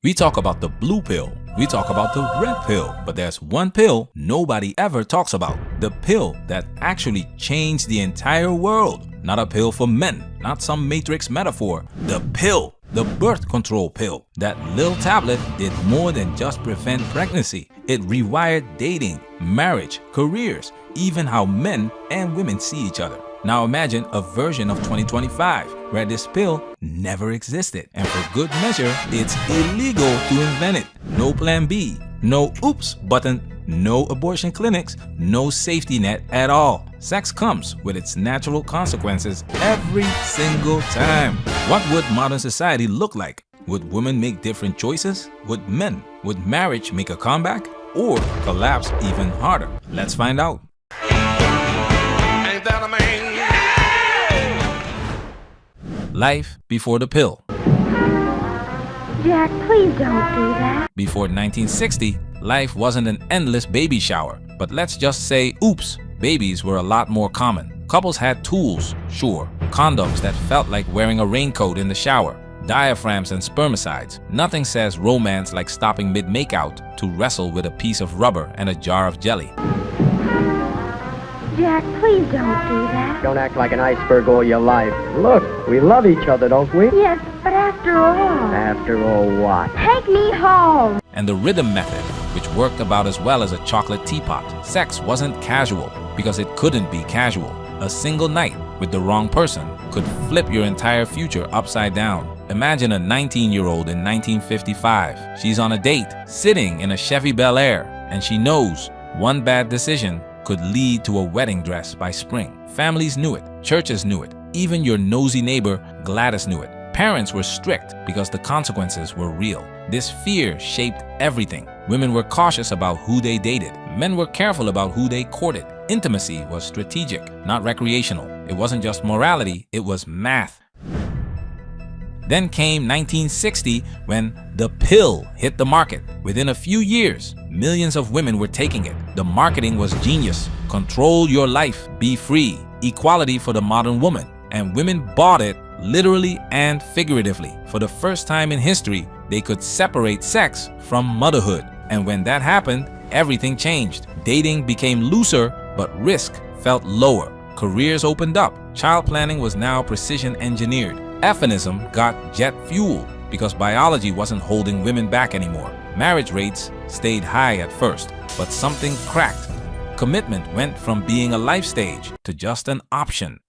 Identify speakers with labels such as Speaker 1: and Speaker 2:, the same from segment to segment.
Speaker 1: We talk about the blue pill, we talk about the red pill, but there's one pill nobody ever talks about. The pill that actually changed the entire world. Not a pill for men, not some matrix metaphor. The pill, the birth control pill. That little tablet did more than just prevent pregnancy. It rewired dating, marriage, careers, even how men and women see each other. Now imagine a version of 2025 where this pill never existed, and for good measure, it's illegal to invent it. No plan B, no oops button, no abortion clinics, no safety net at all. Sex comes with its natural consequences every single time. What would modern society look like? Would women make different choices? Would marriage make a comeback or collapse even harder? Let's find out.
Speaker 2: Ain't that a man?
Speaker 1: Life before the pill.
Speaker 3: Jack, please don't do that.
Speaker 1: Before 1960, life wasn't an endless baby shower. But let's just say, oops, babies were a lot more common. Couples had tools, sure, condoms that felt like wearing a raincoat in the shower, diaphragms and spermicides. Nothing says romance like stopping mid-makeout to wrestle with a piece of rubber and a jar of jelly.
Speaker 3: Jack, please don't do that.
Speaker 4: Don't act like an iceberg all your life. Look, we love each other, don't we?
Speaker 3: Yes, but after all...
Speaker 4: After all what?
Speaker 3: Take me home!
Speaker 1: And the rhythm method, which worked about as well as a chocolate teapot. Sex wasn't casual because it couldn't be casual. A single night with the wrong person could flip your entire future upside down. Imagine a 19-year-old in 1955. She's on a date, sitting in a Chevy Bel Air, and she knows one bad decision could lead to a wedding dress by spring. Families knew it, churches knew it, even your nosy neighbor Gladys knew it. Parents were strict because the consequences were real. This fear shaped everything. Women were cautious about who they dated. Men were careful about who they courted. Intimacy was strategic, not recreational. It wasn't just morality, it was math. Then came 1960 when the pill hit the market. Within a few years, millions of women were taking it. The marketing was genius. Control your life, be free, equality for the modern woman. And women bought it literally and figuratively. For the first time in history, they could separate sex from motherhood. And when that happened, everything changed. Dating became looser, but risk felt lower. Careers opened up. Child planning was now precision engineered. Feminism got jet fuel because biology wasn't holding women back anymore. Marriage rates stayed high at first, but something cracked. Commitment went from being a life stage to just an option.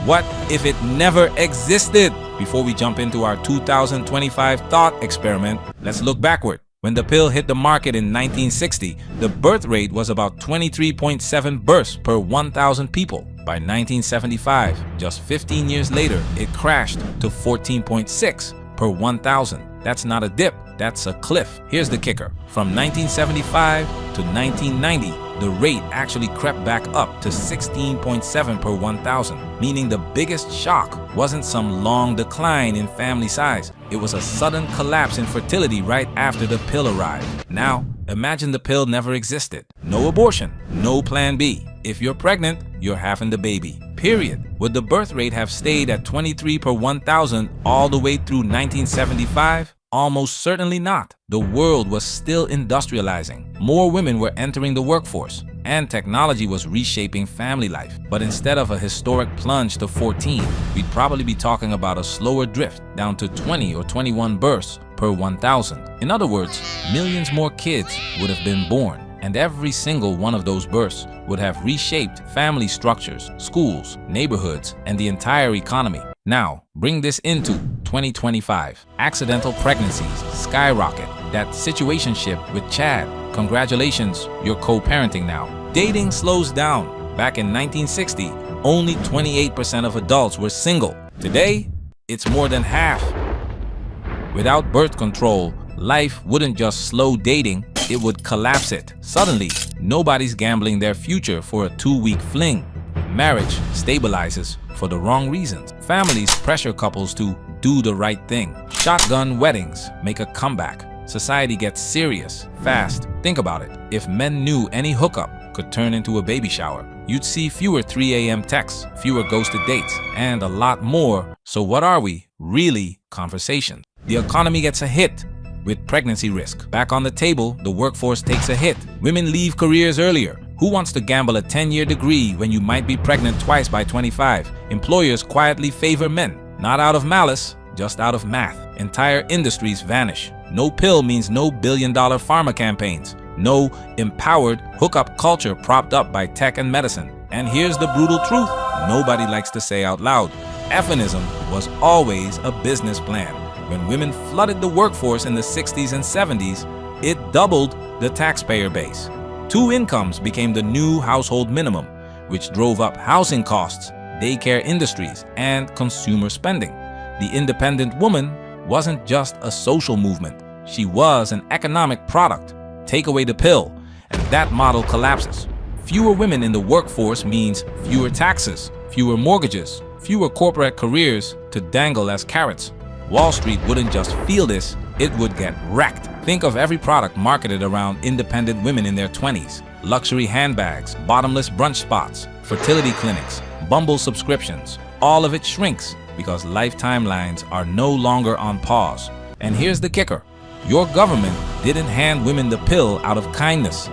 Speaker 1: What if it never existed? Before we jump into our 2025 thought experiment, let's look backward. When the pill hit the market in 1960, the birth rate was about 23.7 births per 1,000 people. By 1975, just 15 years later, it crashed to 14.6 per 1,000. That's not a dip, that's a cliff. Here's the kicker. From 1975 to 1990, the rate actually crept back up to 16.7 per 1,000, meaning the biggest shock wasn't some long decline in family size. It was a sudden collapse in fertility right after the pill arrived. Now, imagine the pill never existed. No abortion, no plan B. If you're pregnant, you're having the baby. Period. Would the birth rate have stayed at 23 per 1,000 all the way through 1975? Almost certainly not. The world was still industrializing. More women were entering the workforce, and technology was reshaping family life. But instead of a historic plunge to 14, we'd probably be talking about a slower drift down to 20 or 21 births per 1,000. In other words, millions more kids would have been born, and every single one of those births would have reshaped family structures, schools, neighborhoods, and the entire economy. Now, bring this into 2025. Accidental pregnancies skyrocket. That situationship with Chad. Congratulations, you're co-parenting now. Dating slows down. Back in 1960, only 28% of adults were single. Today, it's more than half. Without birth control, life wouldn't just slow dating, it would collapse it. Suddenly, nobody's gambling their future for a 2-week fling. Marriage stabilizes for the wrong reasons. Families pressure couples to do the right thing. Shotgun weddings make a comeback. Society gets serious fast. Think about it. If men knew any hookup could turn into a baby shower, you'd see fewer 3 a.m. texts, fewer ghosted dates, and a lot more "so what are we?" really conversations. The economy gets a hit. with pregnancy risk. Back on the table, the workforce takes a hit. Women leave careers earlier. Who wants to gamble a 10-year degree when you might be pregnant twice by 25? Employers quietly favor men, not out of malice, just out of math. Entire industries vanish. No pill means no billion-dollar pharma campaigns. No empowered hookup culture propped up by tech and medicine. And here's the brutal truth nobody likes to say out loud. Feminism was always a business plan. When women flooded the workforce in the 60s and 70s, it doubled the taxpayer base. 2 incomes became the new household minimum, which drove up housing costs, daycare industries, and consumer spending. The independent woman wasn't just a social movement. She was an economic product. Take away the pill, and that model collapses. Fewer women in the workforce means fewer taxes, fewer mortgages, fewer corporate careers to dangle as carrots. Wall Street wouldn't just feel this, it would get wrecked. Think of every product marketed around independent women in their 20s. Luxury handbags, bottomless brunch spots, fertility clinics, Bumble subscriptions. All of it shrinks because life timelines are no longer on pause. And here's the kicker. Your government didn't hand women the pill out of kindness.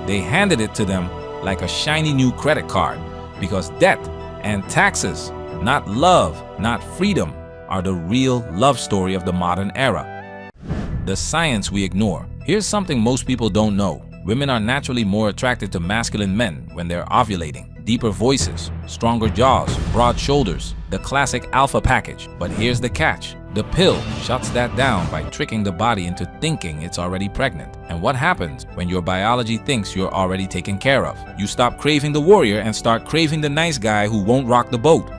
Speaker 1: They handed it to them like a shiny new credit card because debt and taxes, not love, not freedom, are the real love story of the modern era. The science we ignore. Here's something most people don't know. Women are naturally more attracted to masculine men when they're ovulating. Deeper voices, stronger jaws, broad shoulders, the classic alpha package. But here's the catch. The pill shuts that down by tricking the body into thinking it's already pregnant. And what happens when your biology thinks you're already taken care of? You stop craving the warrior and start craving the nice guy who won't rock the boat.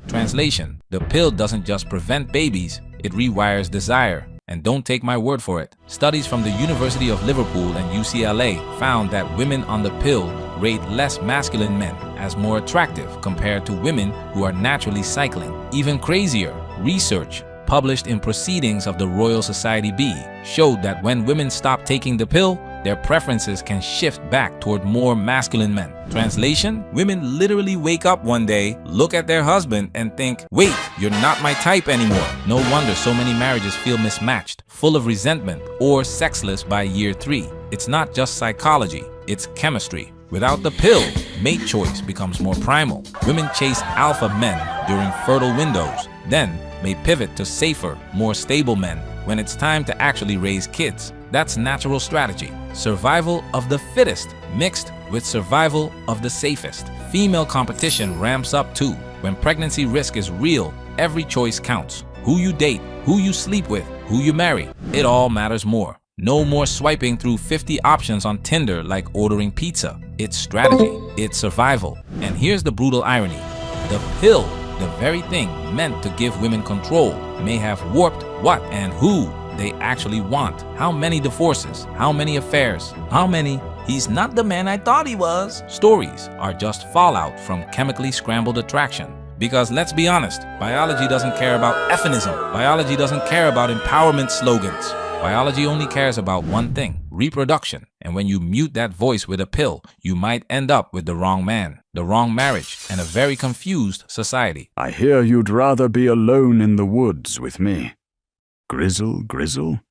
Speaker 1: Translation: the pill doesn't just prevent babies, it rewires desire. And don't take my word for it. Studies from the University of Liverpool and UCLA found that women on the pill rate less masculine men as more attractive compared to women who are naturally cycling. Even crazier, research published in Proceedings of the Royal Society B showed that when women stop taking the pill, their preferences can shift back toward more masculine men. Translation: women literally wake up one day, look at their husband and think, wait, you're not my type anymore. No wonder so many marriages feel mismatched, full of resentment, or sexless by year 3. It's not just psychology, it's chemistry. Without the pill, mate choice becomes more primal. Women chase alpha men during fertile windows, then may pivot to safer, more stable men when it's time to actually raise kids. That's natural strategy. Survival of the fittest mixed with survival of the safest. Female competition ramps up too. When pregnancy risk is real, every choice counts. Who you date, who you sleep with, who you marry, it all matters more. No more swiping through 50 options on Tinder like ordering pizza. It's strategy, it's survival. And here's the brutal irony. The pill, the very thing meant to give women control, may have warped what and who they actually want. How many divorces? How many affairs? How many "he's not the man I thought he was" stories are just fallout from chemically scrambled attraction? Because let's be honest, biology doesn't care about feminism. Biology doesn't care about empowerment slogans. Biology only cares about one thing: reproduction. And when you mute that voice with a pill, you might end up with the wrong man, the wrong marriage, and a very confused society.
Speaker 5: I hear you'd rather be alone in the woods with me. Grizzle, grizzle?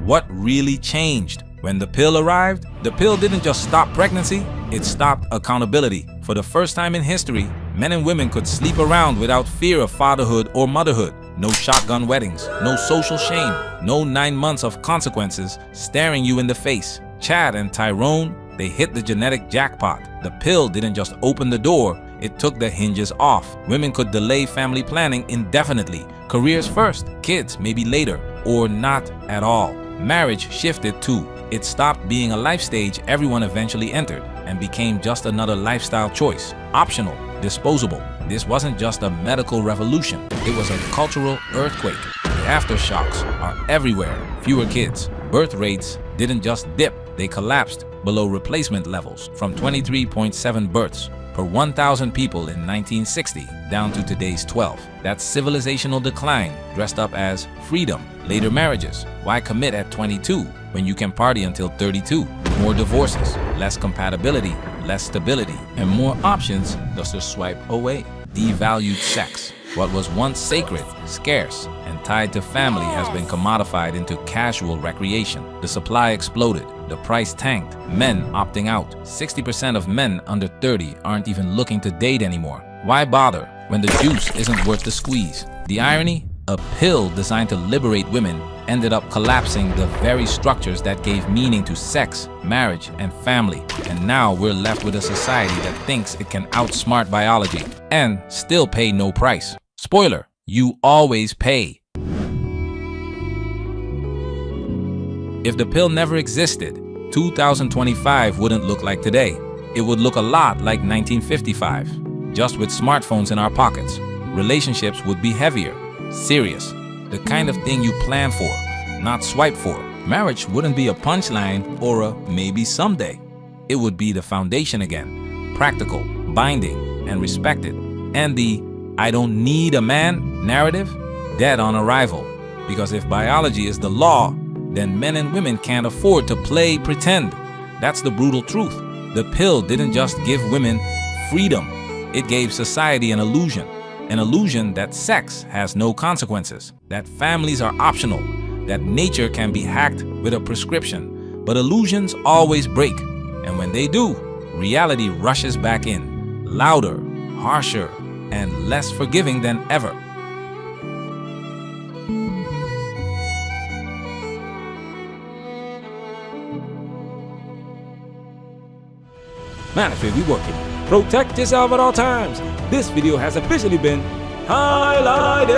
Speaker 1: What really changed? When the pill arrived, the pill didn't just stop pregnancy, it stopped accountability. For the first time in history, men and women could sleep around without fear of fatherhood or motherhood. No shotgun weddings, no social shame, no 9 months of consequences staring you in the face. Chad and Tyrone, they hit the genetic jackpot. The pill didn't just open the door, it took the hinges off. Women could delay family planning indefinitely. Careers first, kids maybe later, or not at all. Marriage shifted too. It stopped being a life stage everyone eventually entered and became just another lifestyle choice. Optional, disposable. This wasn't just a medical revolution, it was a cultural earthquake. The aftershocks are everywhere. Fewer kids. Birth rates didn't just dip, they collapsed below replacement levels from 23.7 births per 1,000 people in 1960 down to today's 12. That's civilizational decline dressed up as freedom. Later marriages. Why commit at 22 when you can party until 32? More divorces, less compatibility, less stability, and more options just to swipe away. devalued sex. What was once sacred, scarce, and tied to family has been commodified into casual recreation. The supply exploded. The price tanked. Men opting out. 60% of men under 30 aren't even looking to date anymore. Why bother when the juice isn't worth the squeeze? The irony? A pill designed to liberate women ended up collapsing the very structures that gave meaning to sex, marriage, and family. And now we're left with a society that thinks it can outsmart biology and still pay no price. Spoiler, you always pay. If the pill never existed, 2025 wouldn't look like today. It would look a lot like 1955, just with smartphones in our pockets. Relationships would be heavier, serious, the kind of thing you plan for, not swipe for. Marriage wouldn't be a punchline or a maybe someday. It would be the foundation again, practical, binding, and respected. And the I don't need a man narrative, dead on arrival. Because if biology is the law, then men and women can't afford to play pretend. That's the brutal truth. The pill didn't just give women freedom, it gave society an illusion that sex has no consequences, that families are optional, that nature can be hacked with a prescription. But illusions always break, and when they do, reality rushes back in, louder, harsher, and less forgiving than ever.
Speaker 6: Mandatory reworking. Protect yourself at all times. This video has officially been highlighted.